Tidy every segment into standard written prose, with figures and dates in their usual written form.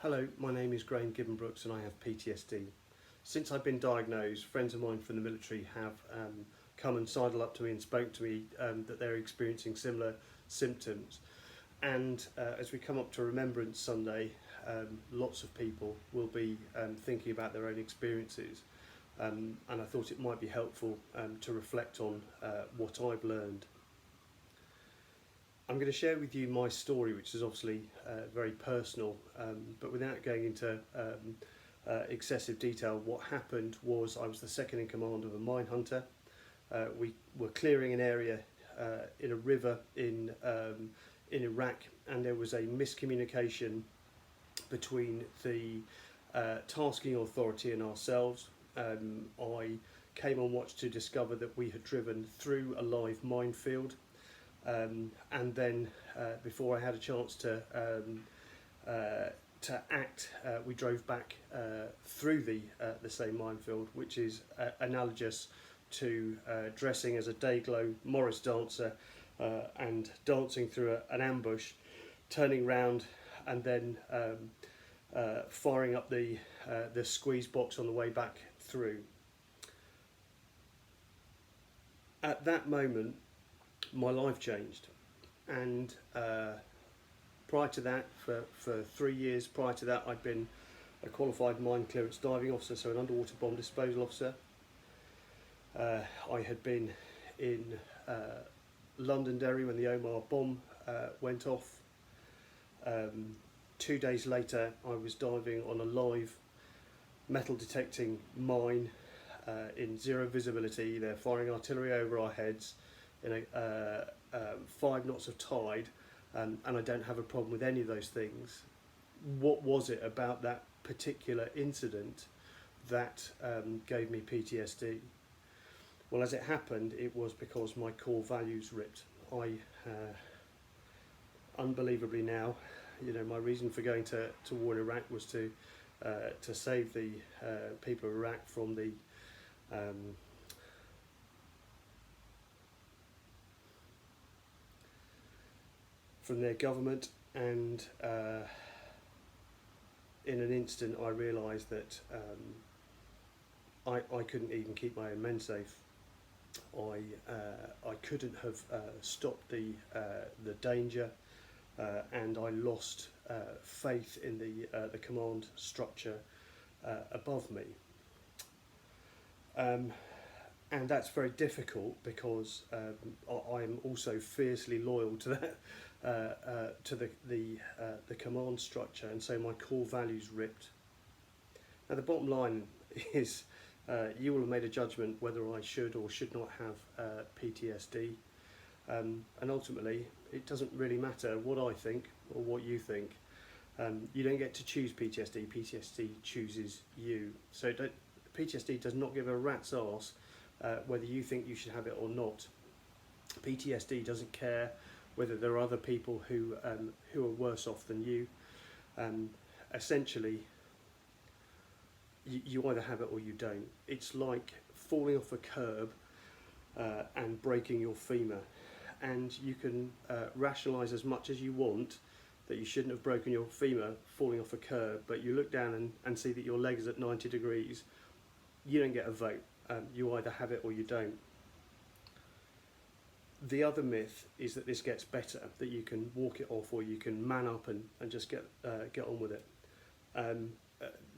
Hello, my name is Graham Gibbon-Brooks and I have PTSD. Since I've been diagnosed, friends of mine from the military have come and sidled up to me and spoke to me that they're experiencing similar symptoms. And as we come up to Remembrance Sunday, lots of people will be thinking about their own experiences. And I thought it might be helpful to reflect on what I've learned. I'm going to share with you my story, which is obviously very personal, but without going into excessive detail. What happened was I was the second in command of a mine hunter. We were clearing an area in a river in Iraq, and there was a miscommunication between the tasking authority and ourselves. I came on watch to discover that we had driven through a live minefield. And then before I had a chance to act, we drove back through the same minefield, which is analogous to dressing as a Dayglow Morris dancer and dancing through an ambush, turning round and then firing up the squeeze box on the way back through. At that moment, my life changed, and prior to that, for 3 years prior to that, I'd been a qualified mine clearance diving officer, so an underwater bomb disposal officer. I had been in Londonderry when the Omar bomb went off. 2 days later, I was diving on a live metal detecting mine in zero visibility. They're firing artillery over our heads in 5 knots of tide, and I don't have a problem with any of those things. What was it about that particular incident that gave me PTSD? Well, as it happened, it was because my core values ripped. Unbelievably now, my reason for going to war in Iraq was to save the people of Iraq from the from their government, and in an instant I realised that I couldn't even keep my own men safe. I couldn't have stopped the danger, and I lost faith in the command structure above me. And that's very difficult because I'm also fiercely loyal to that, to the command structure, and so my core values ripped. Now the bottom line is, you will have made a judgment whether I should or should not have PTSD, and ultimately it doesn't really matter what I think or what you think. You don't get to choose PTSD. PTSD chooses you. So PTSD does not give a rat's arse whether you think you should have it or not. PTSD doesn't care whether there are other people who are worse off than you. Essentially, you either have it or you don't. It's like falling off a curb and breaking your femur, and you can rationalise as much as you want that you shouldn't have broken your femur falling off a curb, but you look down and see that your leg is at 90 degrees, you don't get a vote. You either have it or you don't. The other myth is that this gets better, that you can walk it off or you can man up and just get on with it.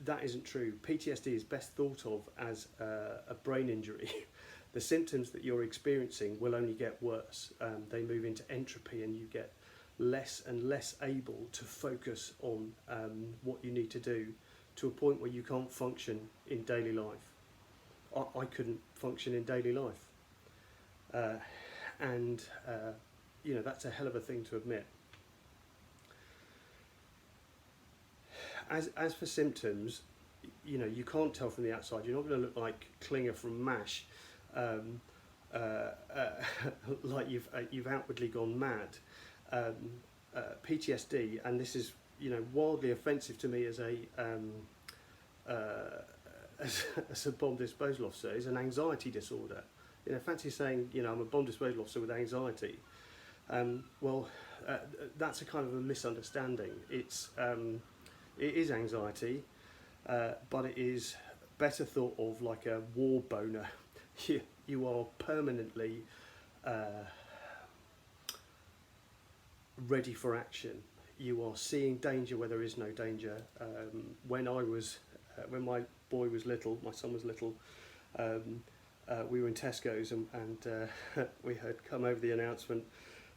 That isn't true. PTSD is best thought of as a brain injury. The symptoms that you're experiencing will only get worse. They move into entropy, and you get less and less able to focus on what you need to do, to a point where you can't function in daily life. I couldn't function in daily life, and that's a hell of a thing to admit. As for symptoms, you can't tell from the outside. You're not going to look like Klinger from MASH, like you've outwardly gone mad. PTSD, and this is wildly offensive to me as a bomb disposal officer, is an anxiety disorder. Fancy saying I'm a bomb disposal officer with anxiety. That's a kind of a misunderstanding. It's It is anxiety, but it is better thought of like a war boner. You are permanently ready for action. You are seeing danger where there is no danger. When my boy was little, my son was little, we were in Tesco's and we had come over the announcement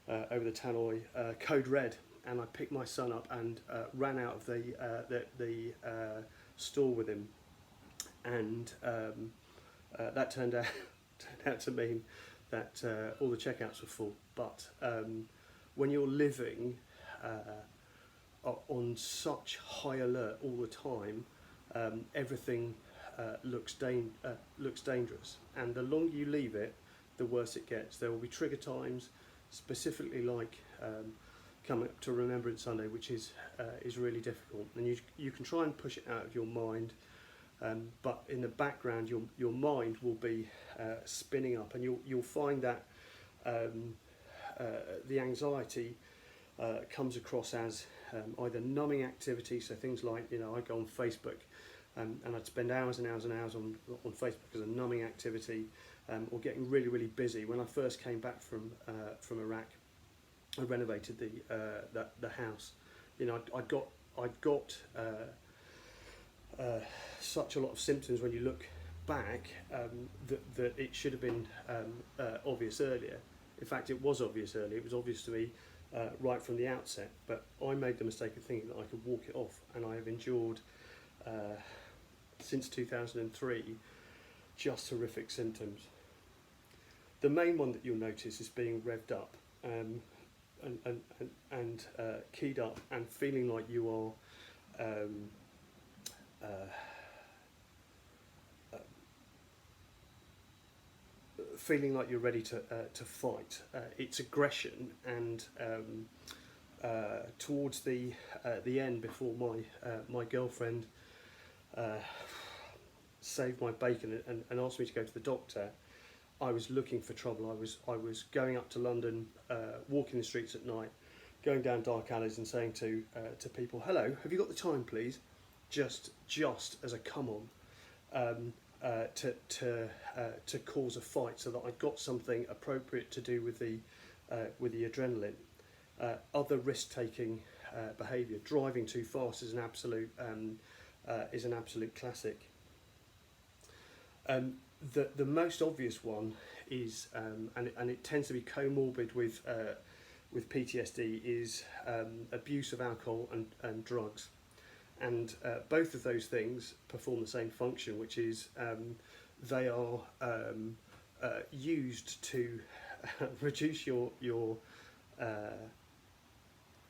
over the tannoy, code red, and I picked my son up and ran out of the store with him, and that turned out turned out to mean that all the checkouts were full. But when you're living on such high alert all the time, everything looks dangerous, and the longer you leave it, the worse it gets. There will be trigger times, specifically like coming up to Remembrance Sunday, which is really difficult, and you can try and push it out of your mind, but in the background your mind will be spinning up, and you'll find that the anxiety comes across as either numbing activity, so things like, I go on Facebook and I'd spend hours and hours and hours on Facebook as a numbing activity, or getting really, really busy. When I first came back from Iraq, I renovated the house. I'd got such a lot of symptoms when you look back, that it should have been obvious earlier. In fact, it was obvious earlier. It was obvious to me right from the outset, but I made the mistake of thinking that I could walk it off, and I have endured since 2003 just horrific symptoms. The main one that you'll notice is being revved up and keyed up and feeling like you are feeling like you're ready to fight. It's aggression, and towards the end, before my girlfriend saved my bacon and asked me to go to the doctor, I was looking for trouble. I was going up to London, walking the streets at night, going down dark alleys and saying to people, "Hello, have you got the time, please?" Just as a come on, to cause a fight, so that I got something appropriate to do with the adrenaline. Other risk-taking behaviour, driving too fast is an absolute classic. The most obvious one is, and it tends to be comorbid with PTSD, is abuse of alcohol and drugs. And both of those things perform the same function, which is they are used to reduce your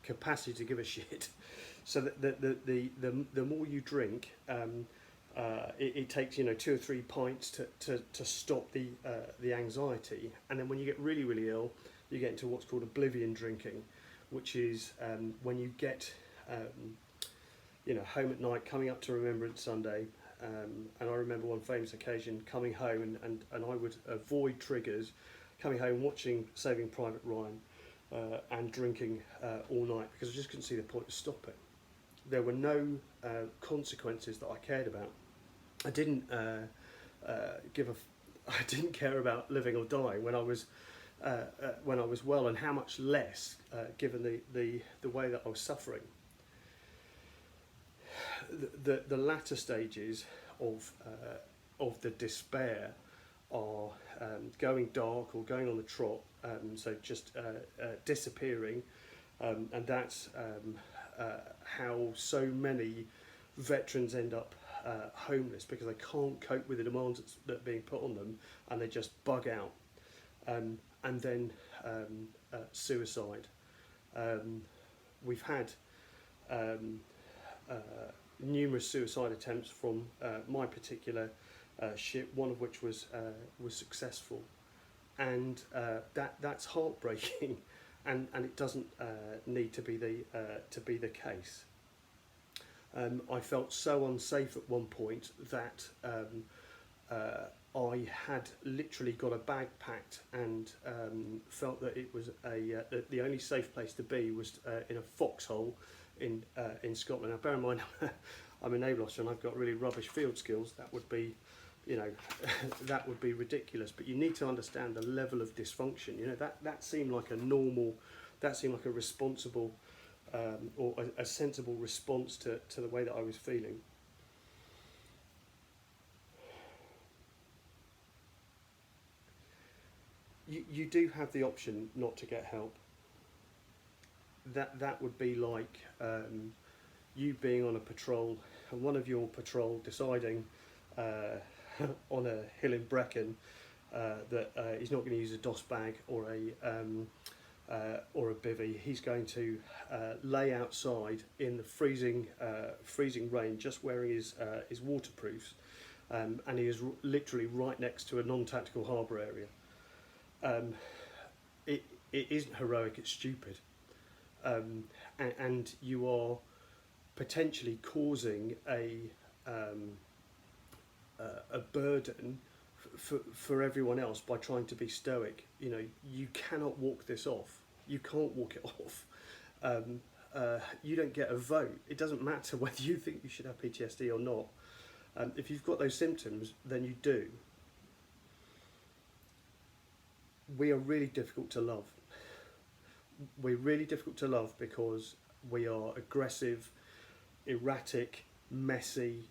capacity to give a shit. So that the more you drink, it takes 2 or 3 pints to stop the anxiety, and then when you get really, really ill, you get into what's called oblivion drinking, which is when you get home at night, coming up to Remembrance Sunday, and I remember one famous occasion coming home, and I would avoid triggers, coming home, watching Saving Private Ryan, and drinking all night, because I just couldn't see the point of stopping. There were no consequences that I cared about. I didn't I didn't care about living or dying when I was well, and how much less given the way that I was suffering. The latter stages of the despair are going dark or going on the trot, so just disappearing, and that's how so many veterans end up homeless, because they can't cope with the demands that are being put on them, and they just bug out, and then suicide. We've had numerous suicide attempts from my particular ship, one of which was successful, and that's heartbreaking, and it doesn't need to be the case. I felt so unsafe at one point that I had literally got a bag packed, and felt that it was the only safe place to be was in a foxhole in Scotland. Now, bear in mind, I'm a naval officer and I've got really rubbish field skills. That would be, you know, that would be ridiculous. But you need to understand the level of dysfunction. You know, that seemed like a normal, that seemed like a responsible or a sensible response to the way that I was feeling. You do have the option not to get help. That would be like you being on a patrol and one of your patrol deciding on a hill in Brecon that he's not going to use a DOS bag or a bivvy. He's going to lay outside in the freezing rain, just wearing his waterproofs, and he is literally right next to a non-tactical harbour area. It isn't heroic; it's stupid, and you are potentially causing a burden for everyone else by trying to be stoic. You know, you cannot walk this off. You can't walk it off. You don't get a vote. It doesn't matter whether you think you should have PTSD or not. If you've got those symptoms, then you do. We are really difficult to love. We're really difficult to love because we are aggressive, erratic, messy,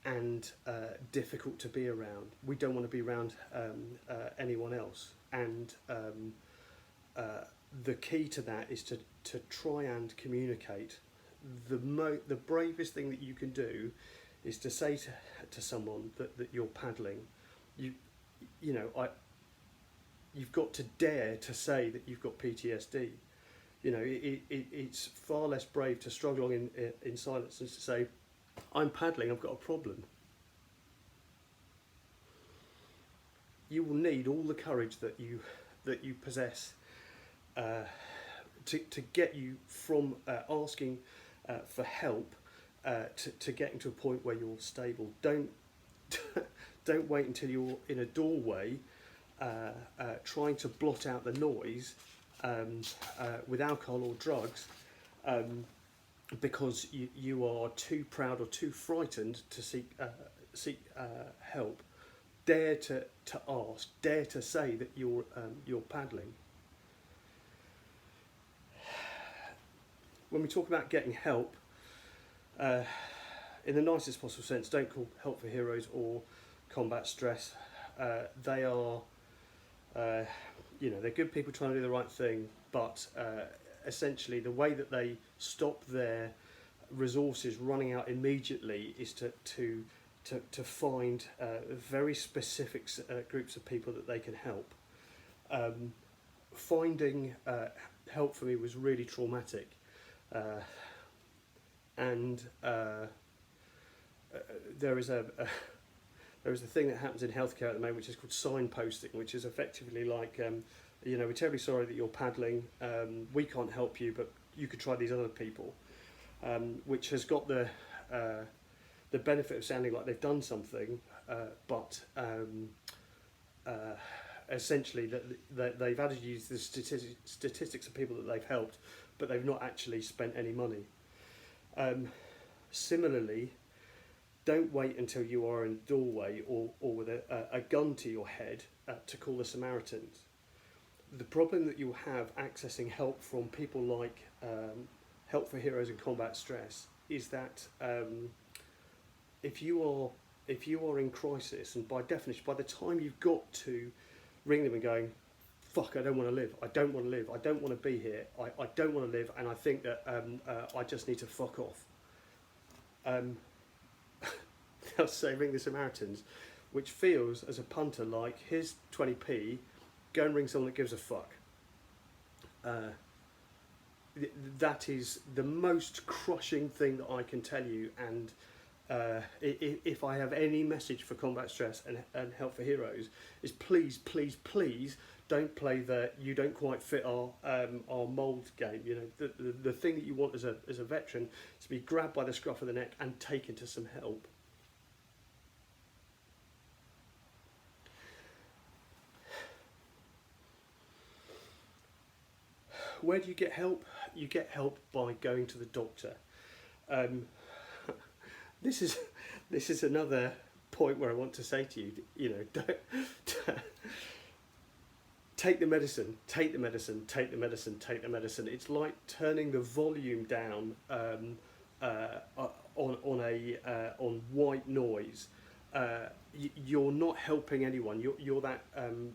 and difficult to be around. We don't want to be around anyone else. And the key to that is to try and communicate. The bravest thing that you can do is to say to someone that you're paddling. You've got to dare to say that you've got PTSD. You know, it's far less brave to struggle in silence than to say, I'm paddling, I've got a problem. You will need all the courage that you possess to get you from asking for help to getting to a point where you're stable. Don't wait until you're in a doorway trying to blot out the noise with alcohol or drugs because you are too proud or too frightened to seek help. Dare to ask, dare to say that you're paddling. When we talk about getting help, in the nicest possible sense, don't call Help for Heroes or Combat Stress. They are, they're good people trying to do the right thing, but essentially the way that they stop their resources running out immediately is to find very specific groups of people that they can help. Finding help for me was really traumatic, and there is a thing that happens in healthcare at the moment which is called signposting, which is effectively like, we're terribly sorry that you're paddling, we can't help you, but you could try these other people, which has got the benefit of sounding like they've done something, but essentially that they've added you to the statistics of people that they've helped, but they've not actually spent any money. Similarly, don't wait until you are in a doorway or with a gun to your head to call the Samaritans. The problem that you'll have accessing help from people like Help for Heroes and Combat Stress is that if you are in crisis, and by definition, by the time you've got to ring them and going, fuck, I don't want to live, I don't want to live, I don't want to be here, I don't want to live, and I think that I just need to fuck off. They'll say ring the Samaritans, which feels as a punter like, here's 20p, go and ring someone that gives a fuck. That is the most crushing thing that I can tell you, and if I have any message for Combat Stress and Help for Heroes, is please, please, please don't play the you don't quite fit our mould game. You know, the thing that you want as a veteran is to be grabbed by the scruff of the neck and taken to some help. where do you get help? You get help by going to the doctor. Um, this is another point where I want to say to you, you know, don't, take the medicine, take the medicine, take the medicine, take the medicine. It's like turning the volume down on white noise. You're not helping anyone. You're that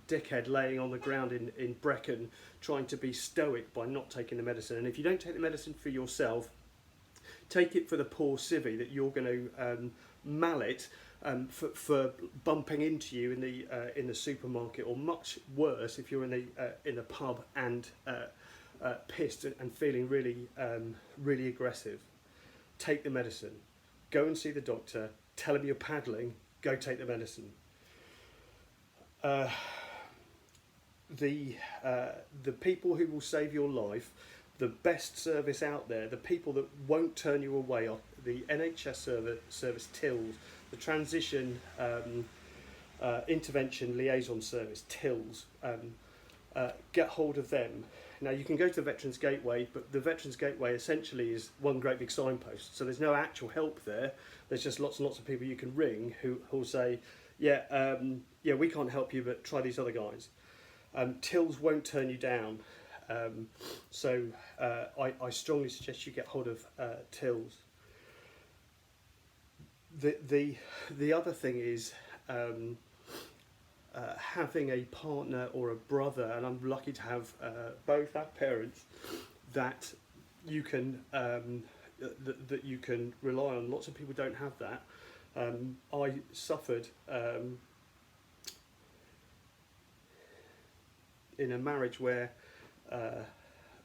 dickhead laying on the ground in Brecon trying to be stoic by not taking the medicine. And if you don't take the medicine for yourself, take it for the poor civvy that you're going to mallet for bumping into you in the supermarket, or much worse if you're in the pub and pissed and feeling really aggressive. Take the medicine. Go and see the doctor. Tell him you're paddling. Go take the medicine. The people who will save your life, the best service out there, the people that won't turn you away are the NHS service TILS, the Transition Intervention Liaison Service TILS. Get hold of them. Now you can go to the Veterans Gateway, but the Veterans Gateway essentially is one great big signpost. So there's no actual help there. There's just lots and lots of people you can ring who'll say, yeah, we can't help you, but try these other guys. TILS won't turn you down. So I strongly suggest you get hold of TILS. The other thing is having a partner or a brother, and I'm lucky to have both our parents that you can that you can rely on. Lots of people don't have that. I suffered in a marriage where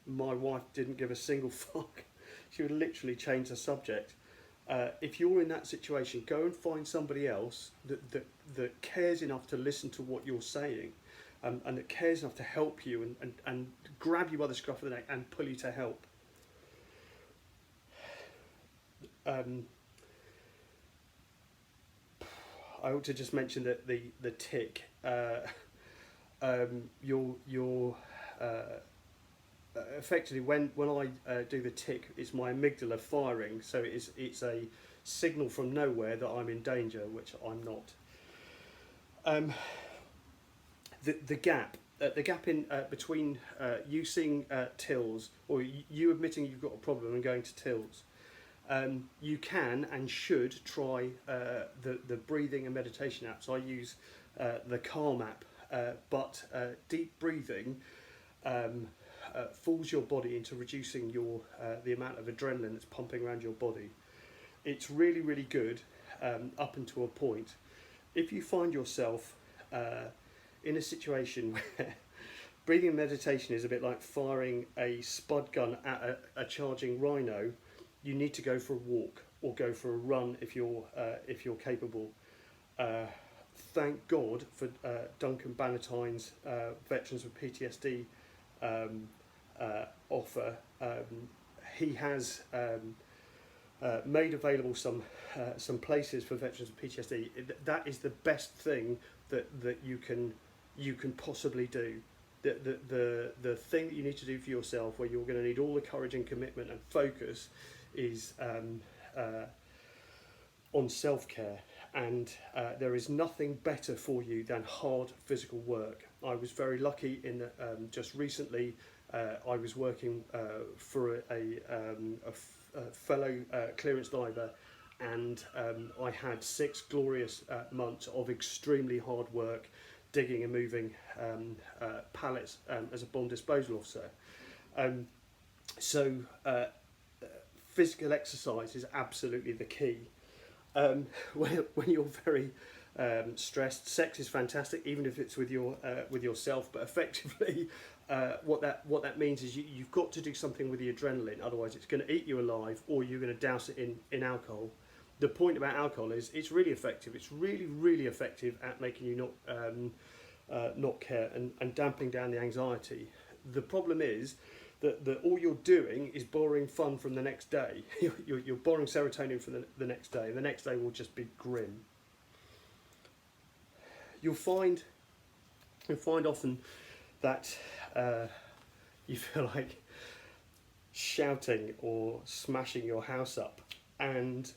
my wife didn't give a single fuck. She would literally change the subject. If you're in that situation, go and find somebody else that cares enough to listen to what you're saying, and that cares enough to help you and grab you by the scruff of the neck and pull you to help. I ought to just mention that the tick, your effectively when I do the tick, it's my amygdala firing, so it's a signal from nowhere that I'm in danger, which I'm not. The gap in between you seeing TILS, or you admitting you've got a problem and going to TILS, you can and should try the breathing and meditation apps. I use the Calm app, but deep breathing fools your body into reducing the amount of adrenaline that's pumping around your body. It's really good up until a point. If you find yourself in a situation where breathing and meditation is a bit like firing a spud gun at a charging rhino, you need to go for a walk or go for a run if you're capable. Thank God for Duncan Bannatyne's Veterans with PTSD offer. He has made available some places for veterans with PTSD. That is the best thing that you can possibly do. The thing that you need to do for yourself, where you're going to need all the courage and commitment and focus, is on self-care. And there is nothing better for you than hard physical work. I was very lucky in that just recently I was working for a fellow clearance diver, and I had 6 glorious months of extremely hard work, digging and moving pallets as a bomb disposal officer. So physical exercise is absolutely the key. When you're very stressed, sex is fantastic, even if it's with yourself. But effectively, what that means is you've got to do something with the adrenaline. Otherwise, it's going to eat you alive, or you're going to douse it in alcohol. The point about alcohol is it's really effective. It's really effective at making you not care and damping down the anxiety. The problem is that all you're doing is borrowing fun from the next day. You're borrowing serotonin from the next day, and the next day will just be grim. You'll find often that you feel like shouting or smashing your house up. And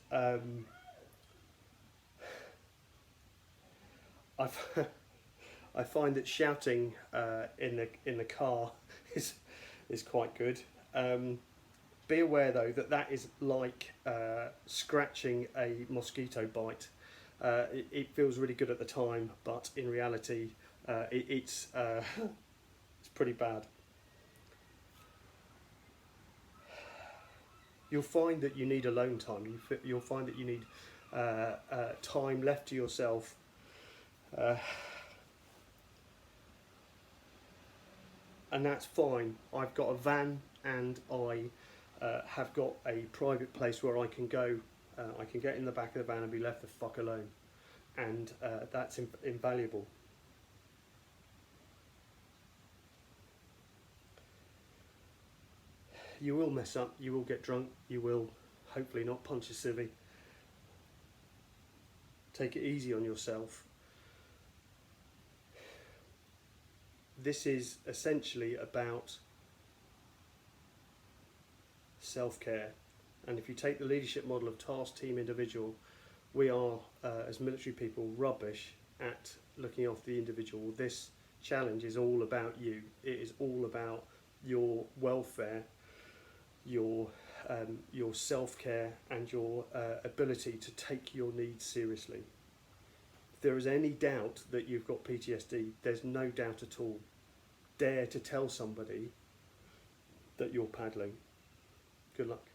I've I find that shouting in the car is quite good. Be aware though that is like scratching a mosquito bite. It feels really good at the time, but in reality, it's it's pretty bad. You'll find that you need alone time. You'll find that you need time left to yourself. Uh, and that's fine. I've got a van and I have got a private place where I can go. I can get in the back of the van and be left the fuck alone, and that's invaluable. You will mess up, you will get drunk, you will hopefully not punch a civvy. Take it easy on yourself. This is essentially about self-care, and if you take the leadership model of task, team, individual, we are as military people rubbish at looking after the individual. This challenge is all about you. It is all about your welfare, your self-care, and your ability to take your needs seriously. If there is any doubt that you've got PTSD, there's no doubt at all. Dare to tell somebody that you're paddling. Good luck.